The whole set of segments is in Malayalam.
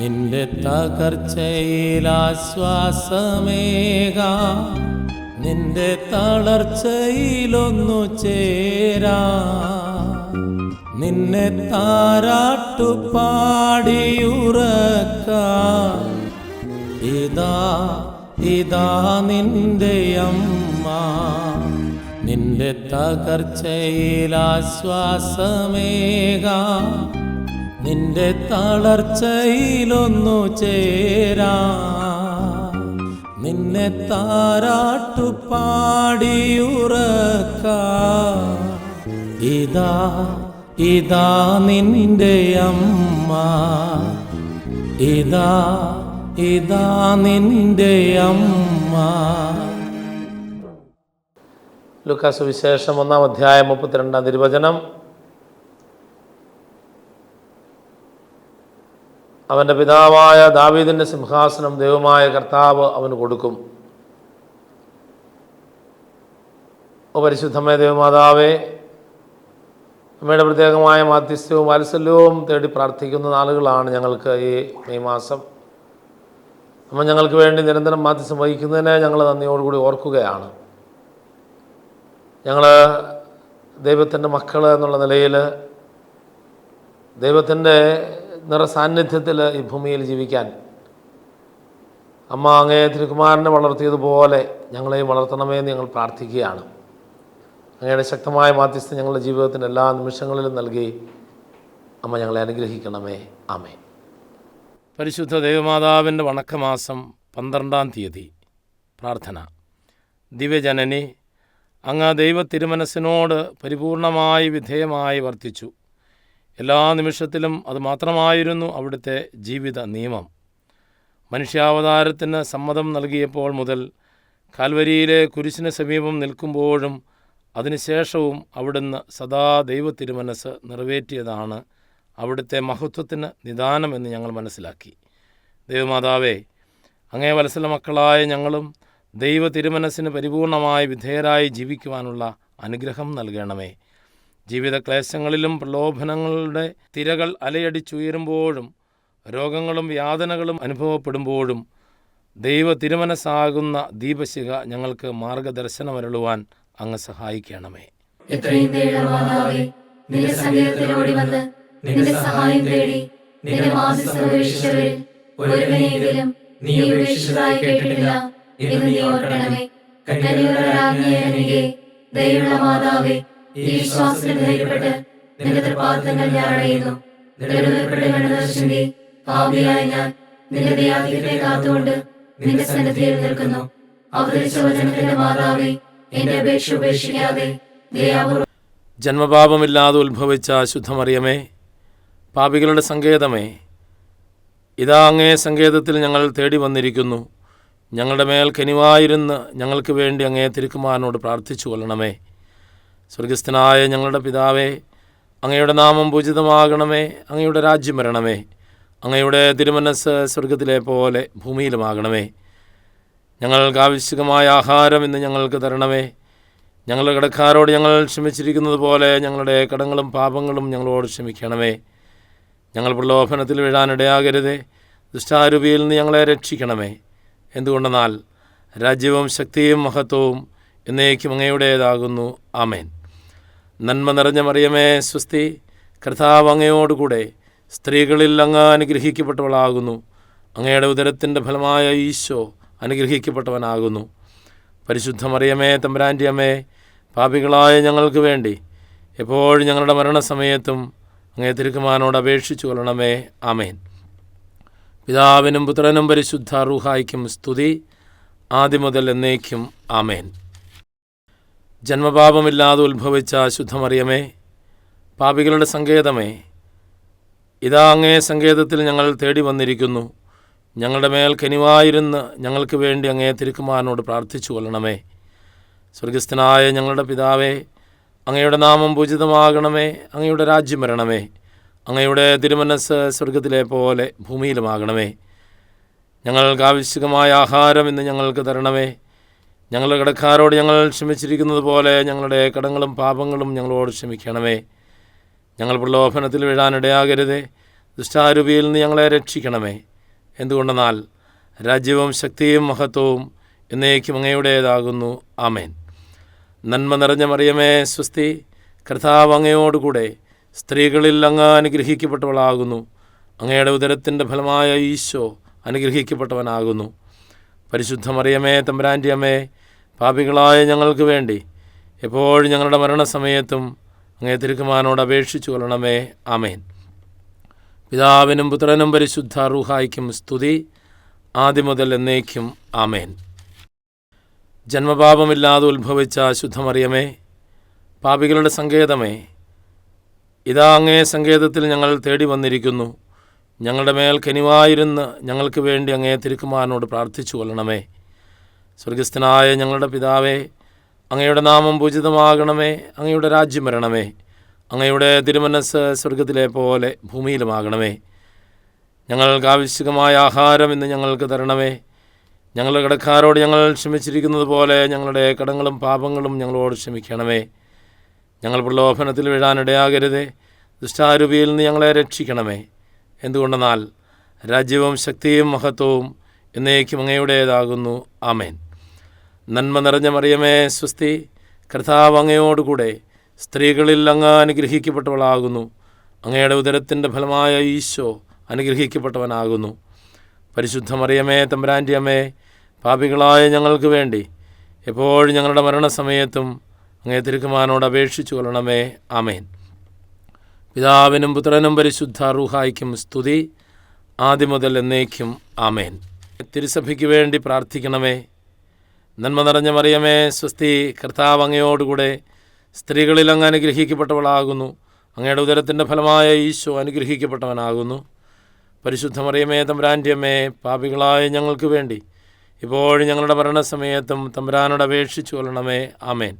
നിന്റെ തകർച്ചയിലാശ്വാസമേകാ, നിന്റെ തളർച്ചയിലൊന്നു ചേരാ, നിന്നെ താരാട്ടുപാടിയുറക്കാ. ഇതാ ഇതാ നിന്റെ അമ്മ, നിന്റെ തകർച്ചയിലാശ്വാസമേകാ, നിന്റെ തളർച്ചയിലൊന്നു ചേരാ, നിന്നെ താരാട്ടുപാടിയുറക്കാ. ഇതാ ഇതാ നിന്റെ അമ്മ, ഇതാ ഇതാ നിന്റെ അമ്മ. ലൂക്കാ സുവിശേഷം 1-ാം അധ്യായം 32-ാം തിരുവചനം. അവൻ്റെ പിതാവായ ദാവീദിൻ്റെ സിംഹാസനം ദൈവമായ കർത്താവ് അവന് കൊടുക്കും. ഓ പരിശുദ്ധമായ ദൈവമാതാവേ, അമ്മയുടെ പ്രത്യേകമായ മാധ്യസ്ഥ്യവും വാത്സല്യവും തേടി പ്രാർത്ഥിക്കുന്ന നാളുകളാണ് ഞങ്ങൾക്ക് ഈ മെയ് മാസം. അമ്മ ഞങ്ങൾക്ക് വേണ്ടി നിരന്തരം മാധ്യസ്ഥം വഹിക്കുന്നതിനെ ഞങ്ങൾ നന്ദിയോടുകൂടി ഓർക്കുകയാണ്. ഞങ്ങൾ ദൈവത്തിൻ്റെ മക്കൾ എന്നുള്ള നിലയിൽ ദൈവത്തിൻ്റെ നിറസാന്നിധ്യത്തിൽ ഈ ഭൂമിയിൽ ജീവിക്കാൻ അമ്മ അങ്ങേ തിരുക്കുമാരനെ വളർത്തിയതുപോലെ ഞങ്ങളെയും വളർത്തണമേ എന്ന് ഞങ്ങൾ പ്രാർത്ഥിക്കുകയാണ്. അങ്ങയുടെ ശക്തമായ മാധ്യസ്ഥം ഞങ്ങളുടെ ജീവിതത്തിൻ്റെ എല്ലാ നിമിഷങ്ങളിലും നൽകി അമ്മ ഞങ്ങളെ അനുഗ്രഹിക്കണമേ. ആമേൻ. പരിശുദ്ധ ദൈവമാതാവിൻ്റെ വണക്കമാസം 12-ാം തീയതി. പ്രാർത്ഥന. ദിവ്യജനനി, അങ്ങ് ദൈവ തിരുമനസ്സിനോട് പരിപൂർണമായി വിധേയമായി വർത്തിച്ചു. എല്ലാ നിമിഷത്തിലും അത് മാത്രമായിരുന്നു അവിടുത്തെ ജീവിത നിയമം. മനുഷ്യാവതാരത്തിന് സമ്മതം നൽകിയപ്പോൾ മുതൽ കാൽവരിയിലെ കുരിശിന് സമീപം നിൽക്കുമ്പോഴും അതിനുശേഷവും അവിടുന്ന് സദാ ദൈവ തിരുമനസ് നിറവേറ്റിയതാണ് അവിടുത്തെ മഹത്വത്തിന് നിദാനമെന്ന് ഞങ്ങൾ മനസ്സിലാക്കി. ദൈവമാതാവേ, അങ്ങേ വത്സല മക്കളായ ഞങ്ങളും ദൈവ തിരുമനസ്സിന് പരിപൂർണമായി വിധേയരായി ജീവിക്കുവാനുള്ള അനുഗ്രഹം നൽകണമേ. ജീവിത ക്ലേശങ്ങളിലും പ്രലോഭനങ്ങളുടെ തിരകൾ അലയടിച്ചുയരുമ്പോഴും രോഗങ്ങളും യാതനകളും അനുഭവപ്പെടുമ്പോഴും ദൈവ തിരുമനസ്സാകുന്ന ദീപശിഖ ഞങ്ങൾക്ക് മാർഗദർശനമരുളുവാൻ അങ്ങ് സഹായിക്കണമേ. എത്രയും ദയവാനാവേ, നിന്റെ സന്നിധിയിലോടി വന്ന് നിന്റെ സഹായം തേടി നിന്റെ മാധ്യസ്ഥം ഉപേക്ഷിച്ചവരിൽ ഒരുവനെയെങ്കിലും നീ ഉപേക്ഷിച്ചതായി കേട്ടിട്ടില്ല എന്ന് നീ ഓർക്കണമേ. കന്യകകളുടെ രാജ്ഞിയായ കന്യകേ, ദയയുള്ള മാതാവേ, ഈ വിശ്വാസത്തിൽ ധൈര്യപ്പെട്ട് നിന്റെ തൃപ്പാദങ്ങൾ ഞാൻ അടയുന്നു. നെടുവേർപ്പെട്ട് കണ്ണുദർശിന്റെ പാപിയായ ഞാൻ നിന്റെ ദയാധിക്യത്തെ കാത്തുകൊണ്ട് നിന്റെ സന്നിധിയിൽ നിൽക്കുന്നു. അവതരിച്ച വചനത്തിന്റെ മാതാവേ, എന്റെ അപേക്ഷ ഉപേക്ഷിക്കാതെ ദയാപൂർവ്വം. ജന്മപാപമില്ലാതെ ഉത്ഭവിച്ച ശുദ്ധമറിയമേ, പാപികളുടെ സങ്കേതമേ, ഇതാ അങ്ങേ സങ്കേതത്തിൽ ഞങ്ങൾ തേടി വന്നിരിക്കുന്നു. ഞങ്ങളുടെ മേൽ കനിവായിരുന്ന് ഞങ്ങൾക്ക് വേണ്ടി അങ്ങേ തിരുക്കുമാരനോട് പ്രാർത്ഥിച്ചു കൊള്ളണമേ. സ്വർഗസ്ഥനായ ഞങ്ങളുടെ പിതാവേ, അങ്ങയുടെ നാമം പൂജിതമാകണമേ. അങ്ങയുടെ രാജ്യം വരണമേ. അങ്ങയുടെ തിരുമനസ് സ്വർഗത്തിലെ പോലെ ഭൂമിയിലുമാകണമേ. ഞങ്ങൾക്ക് ആവശ്യമായ ആഹാരം ഇന്ന് ഞങ്ങൾക്ക് തരണമേ. ഞങ്ങളുടെ കടക്കാരോട് ഞങ്ങൾ ക്ഷമിച്ചിരിക്കുന്നത് പോലെ ഞങ്ങളുടെ കടങ്ങളും പാപങ്ങളും ഞങ്ങളോട് ക്ഷമിക്കണമേ. ഞങ്ങൾ പ്രലോഭനത്തിൽ വീഴാനിടയാകരുതേ. ദുഷ്ടാരൂപിയിൽ നിന്ന് ഞങ്ങളെ രക്ഷിക്കണമേ. എന്തുകൊണ്ടെന്നാൽ രാജ്യവും ശക്തിയും മഹത്വവും എന്നേക്കും അങ്ങയുടേതാകുന്നു. ആമേൻ. നന്മ നിറഞ്ഞ മറിയമേ, സ്വസ്തി. കർത്താവ് അങ്ങയോടുകൂടെ സ്ത്രീകളിൽ അങ്ങ് അനുഗ്രഹിക്കപ്പെട്ടവളാകുന്നു. അങ്ങയുടെ ഉദരത്തിൻ്റെ ഫലമായ ഈശോ അനുഗ്രഹിക്കപ്പെട്ടവനാകുന്നു. പരിശുദ്ധ മറിയമേ, തമ്പുരാൻ്റെ അമ്മേ, പാപികളായ ഞങ്ങൾക്ക് വേണ്ടി എപ്പോഴും ഞങ്ങളുടെ മരണസമയത്തും അങ്ങേ തിരുക്കുമാരനോട് അപേക്ഷിച്ചു കൊള്ളണമേ. ആമേൻ. പിതാവിനും പുത്രനും പരിശുദ്ധ റൂഹായ്ക്കും സ്തുതി, ആദ്യം മുതൽ എന്നേക്കും. ആമേൻ. ജന്മപാപമില്ലാതെ ഉത്ഭവിച്ച ശുദ്ധമറിയമേ, പാപികളുടെ സങ്കേതമേ, ഇതാ അങ്ങേ സങ്കേതത്തിൽ ഞങ്ങൾ തേടി വന്നിരിക്കുന്നു. ഞങ്ങളുടെ മേൽ കനിവായിരുന്ന് ഞങ്ങൾക്ക് വേണ്ടി അങ്ങേ തിരുക്കുമാരനോട് പ്രാർത്ഥിച്ചു കൊള്ളണമേ. സ്വർഗസ്ഥനായ ഞങ്ങളുടെ പിതാവേ, അങ്ങയുടെ നാമം പൂജിതമാകണമേ. അങ്ങയുടെ രാജ്യം വരണമേ. അങ്ങയുടെ തിരുമനസ് സ്വർഗത്തിലെ പോലെ ഭൂമിയിലുമാകണമേ. ഞങ്ങൾക്ക് ആവശ്യമായ ആഹാരം ഇന്ന് ഞങ്ങൾക്ക് തരണമേ. ഞങ്ങളുടെ കടക്കാരോട് ഞങ്ങൾ ക്ഷമിച്ചിരിക്കുന്നത് പോലെ ഞങ്ങളുടെ കടങ്ങളും പാപങ്ങളും ഞങ്ങളോട് ക്ഷമിക്കണമേ. ഞങ്ങൾ പ്രലോഭനത്തിൽ വീഴാനിടയാകരുതേ. ദുഷ്ടാരൂപിയിൽ നിന്ന് ഞങ്ങളെ രക്ഷിക്കണമേ. എന്തുകൊണ്ടെന്നാൽ രാജ്യവും ശക്തിയും മഹത്വവും എന്നേക്കും അങ്ങയുടേതാകുന്നു. ആമേൻ. നന്മ നിറഞ്ഞ മറിയമേ സ്വസ്തി, കർത്താവ് അങ്ങയോടുകൂടെ സ്ത്രീകളിൽ അങ്ങ് അനുഗ്രഹിക്കപ്പെട്ടവളാകുന്നു. അങ്ങയുടെ ഉദരത്തിൻ്റെ ഫലമായ ഈശോ അനുഗ്രഹിക്കപ്പെട്ടവനാകുന്നു. പരിശുദ്ധ മറിയമേ തമ്പുരാൻ്റെ അമ്മേ, പാപികളായ ഞങ്ങൾക്ക് വേണ്ടി എപ്പോഴും ഞങ്ങളുടെ മരണസമയത്തും അങ്ങേ തിരുക്കുമാരനോട് അപേക്ഷിച്ചു കൊള്ളണമേ. ആമേൻ. പിതാവിനും പുത്രനും പരിശുദ്ധ റൂഹായ്ക്കും സ്തുതി, ആദ്യം മുതൽ എന്നേക്കും. ആമേൻ. ജന്മപാപമില്ലാതെ ഉത്ഭവിച്ച ശുദ്ധമറിയമേ, പാപികളുടെ സങ്കേതമേ, ഇതാ അങ്ങേ സങ്കേതത്തിൽ ഞങ്ങൾ തേടി വന്നിരിക്കുന്നു. ഞങ്ങളുടെ മേൽ കനിവായിരുന്ന് ഞങ്ങൾക്ക് വേണ്ടി അങ്ങേ തിരുക്കുമാരനോട് പ്രാർത്ഥിച്ചു കൊള്ളണമേ. സ്വർഗസ്ഥനായ ഞങ്ങളുടെ പിതാവേ, അങ്ങയുടെ നാമം പൂജിതമാകണമേ. അങ്ങയുടെ രാജ്യം വരണമേ. അങ്ങയുടെ തിരുമനസ്സ് സ്വർഗത്തിലെ പോലെ ഭൂമിയിലുമാകണമേ. ഞങ്ങൾക്ക് ആവശ്യമായ ആഹാരം ഇന്ന് ഞങ്ങൾക്ക് തരണമേ. ഞങ്ങളുടെ കടക്കാരോട് ഞങ്ങൾ ക്ഷമിച്ചിരിക്കുന്നത് പോലെ ഞങ്ങളുടെ കടങ്ങളും പാപങ്ങളും ഞങ്ങളോട് ക്ഷമിക്കണമേ. ഞങ്ങൾ പ്രലോഭനത്തിൽ വീഴാനിടയാകരുതേ. ദുഷ്ടാരൂപിയിൽ നിന്ന് ഞങ്ങളെ രക്ഷിക്കണമേ. എന്തുകൊണ്ടെന്നാൽ രാജ്യവും ശക്തിയും മഹത്വവും എന്നേക്കും അങ്ങയുടേതാകുന്നു. ആമേൻ. നന്മ നിറഞ്ഞ മറിയമേ സ്വസ്തി, കർത്താവ് അങ്ങയോടുകൂടെ സ്ത്രീകളിൽ അങ്ങ് അനുഗ്രഹിക്കപ്പെട്ടവളാകുന്നു. അങ്ങയുടെ ഉദരത്തിൻ്റെ ഫലമായ ഈശോ അനുഗ്രഹിക്കപ്പെട്ടവനാകുന്നു. പരിശുദ്ധ മറിയമേ തമ്പുരാൻ്റെ അമ്മേ, പാപികളായ ഞങ്ങൾക്ക് വേണ്ടി എപ്പോഴും ഞങ്ങളുടെ മരണസമയത്തും അങ്ങേ തിരുക്കുമാരനോട് അപേക്ഷിച്ചു കൊള്ളണമേ. ആമേൻ. പിതാവിനും പുത്രനും പരിശുദ്ധ റൂഹായ്ക്കും സ്തുതി, ആദ്യം മുതൽ എന്നേക്കും. ആമേൻ. തിരുസഭയ്ക്ക് വേണ്ടി പ്രാർത്ഥിക്കണമേ. നന്മ നിറഞ്ഞ മറിയമേ സ്വസ്തി, കർത്താവ് അങ്ങയോടുകൂടെ സ്ത്രീകളിൽ അങ്ങ് അനുഗ്രഹിക്കപ്പെട്ടവളാകുന്നു. അങ്ങയുടെ ഉദരത്തിൻ്റെ ഫലമായ ഈശോ അനുഗ്രഹിക്കപ്പെട്ടവനാകുന്നു. പരിശുദ്ധ മറിയമേ തമ്പുരാൻ്റെ അമ്മേ, പാപികളായ ഞങ്ങൾക്ക് വേണ്ടി ഇപ്പോഴും ഞങ്ങളുടെ മരണസമയത്തും തമ്പുരാനോട് അപേക്ഷിച്ചു കൊള്ളണമേ. ആമേൻ.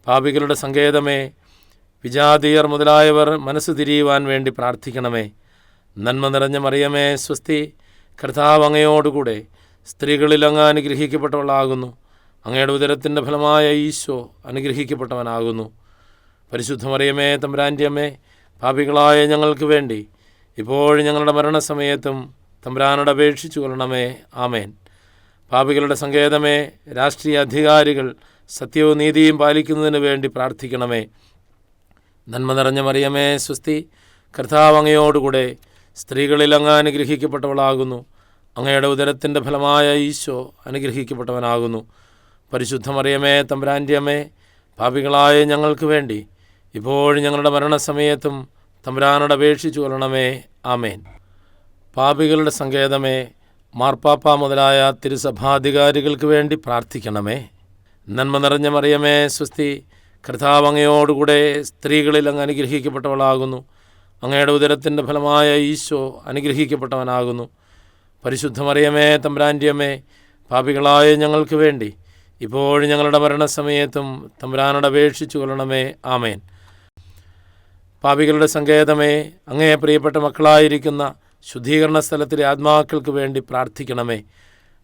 പാപികളുടെ സങ്കേതമേ, വിജാതീയർ മുതലായവർ മനസ്സ് തിരിയുവാൻ വേണ്ടി പ്രാർത്ഥിക്കണമേ. നന്മ നിറഞ്ഞ മറിയമേ സ്വസ്തി, കർത്താവ് അങ്ങയോടുകൂടെ സ്ത്രീകളിൽ അങ്ങ് അനുഗ്രഹിക്കപ്പെട്ടവളാകുന്നു. അങ്ങയുടെ ഉദരത്തിൻ്റെ ഫലമായ ഈശോ അനുഗ്രഹിക്കപ്പെട്ടവനാകുന്നു. പരിശുദ്ധ മറിയമേ തമ്പുരാൻ്റെ അമ്മേ, പാപികളായ ഞങ്ങൾക്ക് വേണ്ടി ഇപ്പോഴും ഞങ്ങളുടെ മരണസമയത്തും തമ്പുരാനോട് അപേക്ഷിച്ചു കൊള്ളണമേ. ആമേൻ. പാപികളുടെ സങ്കേതമേ, രാഷ്ട്രീയ അധികാരികൾ സത്യവും നീതിയും പാലിക്കുന്നതിന് വേണ്ടി പ്രാർത്ഥിക്കണമേ. നന്മ നിറഞ്ഞ മറിയമേ സ്വസ്തി, കർത്താവ് അങ്ങയോടുകൂടെ സ്ത്രീകളിൽ അങ്ങ് അനുഗ്രഹിക്കപ്പെട്ടവളാകുന്നു. അങ്ങയുടെ ഉദരത്തിൻ്റെ ഫലമായ ഈശോ അനുഗ്രഹിക്കപ്പെട്ടവനാകുന്നു. പരിശുദ്ധ മറിയമേ തമ്പുരാൻ്റെ അമ്മേ, പാപികളായ ഞങ്ങൾക്ക് വേണ്ടി ഇപ്പോഴും ഞങ്ങളുടെ മരണസമയത്തും തമ്പുരാനോട് അപേക്ഷിച്ചു കൊള്ളണമേ. ആമേൻ. പാപികളുടെ സങ്കേതമേ, മാർപ്പാപ്പ മുതലായ തിരുസഭാധികാരികൾക്ക് വേണ്ടി പ്രാർത്ഥിക്കണമേ. നന്മ നിറഞ്ഞ മറിയമേ സ്വസ്തി, കർത്താവ് അങ്ങയോടുകൂടെ സ്ത്രീകളിൽ അങ്ങ് അനുഗ്രഹിക്കപ്പെട്ടവളാകുന്നു. അങ്ങയുടെ ഉദരത്തിൻ്റെ ഫലമായ ഈശോ അനുഗ്രഹിക്കപ്പെട്ടവനാകുന്നു. പരിശുദ്ധ മറിയമേ തമ്പുരാൻ്റെ അമ്മേ, പാപികളായ ഞങ്ങൾക്ക് വേണ്ടി ഇപ്പോഴും ഞങ്ങളുടെ മരണസമയത്തും തമ്പുരാനോട് അപേക്ഷിച്ചു കൊള്ളണമേ. ആമേൻ. പാപികളുടെ സങ്കേതമേ, അങ്ങേ പ്രിയപ്പെട്ട മക്കളായിരിക്കുന്ന ശുദ്ധീകരണ സ്ഥലത്തിലെ ആത്മാക്കൾക്ക് വേണ്ടി പ്രാർത്ഥിക്കണമേ.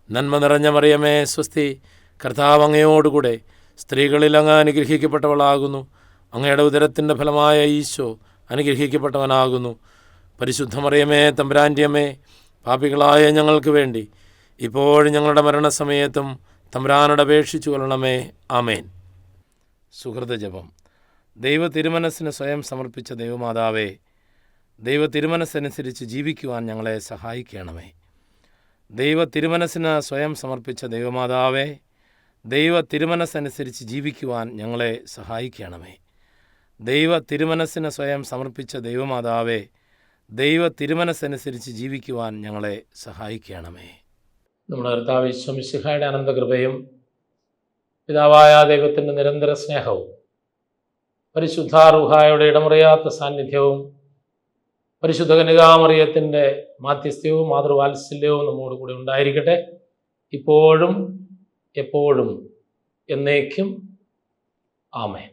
നന്മ നിറഞ്ഞ മറിയമേ സ്വസ്തി, കർത്താവ് അങ്ങയോടുകൂടെ സ്ത്രീകളിൽ അങ്ങ് അനുഗ്രഹിക്കപ്പെട്ടവളാകുന്നു. അങ്ങയുടെ ഉദരത്തിൻ്റെ ഫലമായ ഈശോ അനുഗ്രഹിക്കപ്പെട്ടവനാകുന്നു. പരിശുദ്ധ മറിയമേ തമ്പുരാൻ്റെ അമ്മേ, പാപികളായ ഞങ്ങൾക്ക് വേണ്ടി ഇപ്പോഴും ഞങ്ങളുടെ മരണസമയത്തും തമ്പുരാനോട് അപേക്ഷിച്ചു കൊള്ളണമേ. ആമേൻ. സുഹൃത ജപം. ദൈവ തിരുമനസ്സിന് സ്വയം സമർപ്പിച്ച ദൈവമാതാവേ, ദൈവ തിരുമനസ്സനുസരിച്ച് ജീവിക്കുവാൻ ഞങ്ങളെ സഹായിക്കണമേ. ദൈവ തിരുമനസ്സിന് സ്വയം സമർപ്പിച്ച ദൈവമാതാവേ, ദൈവ തിരുമനസ്സനുസരിച്ച് ജീവിക്കുവാൻ ഞങ്ങളെ സഹായിക്കണമേ. ദൈവ തിരുമനസ്സിന് സ്വയം സമർപ്പിച്ച ദൈവമാതാവേ, ദൈവ തിരുമനസ്സനുസരിച്ച് ജീവിക്കുവാൻ ഞങ്ങളെ സഹായിക്കണമേ. നമ്മുടെ കർത്താവ് ഈശോ മിശിഹായുടെ അനന്തകൃപയും പിതാവായ ദൈവത്തിൻ്റെ നിരന്തര സ്നേഹവും പരിശുദ്ധ റൂഹായുടെ ഇടമുറിയാത്ത സാന്നിധ്യവും പരിശുദ്ധ കന്യകാമറിയത്തിൻ്റെ മാധ്യസ്ഥ്യവും മാതൃവാത്സല്യവും നമ്മോട് കൂടെ ഉണ്ടായിരിക്കട്ടെ, ഇപ്പോഴും എപ്പോഴും എന്നേക്കും. ആമേൻ.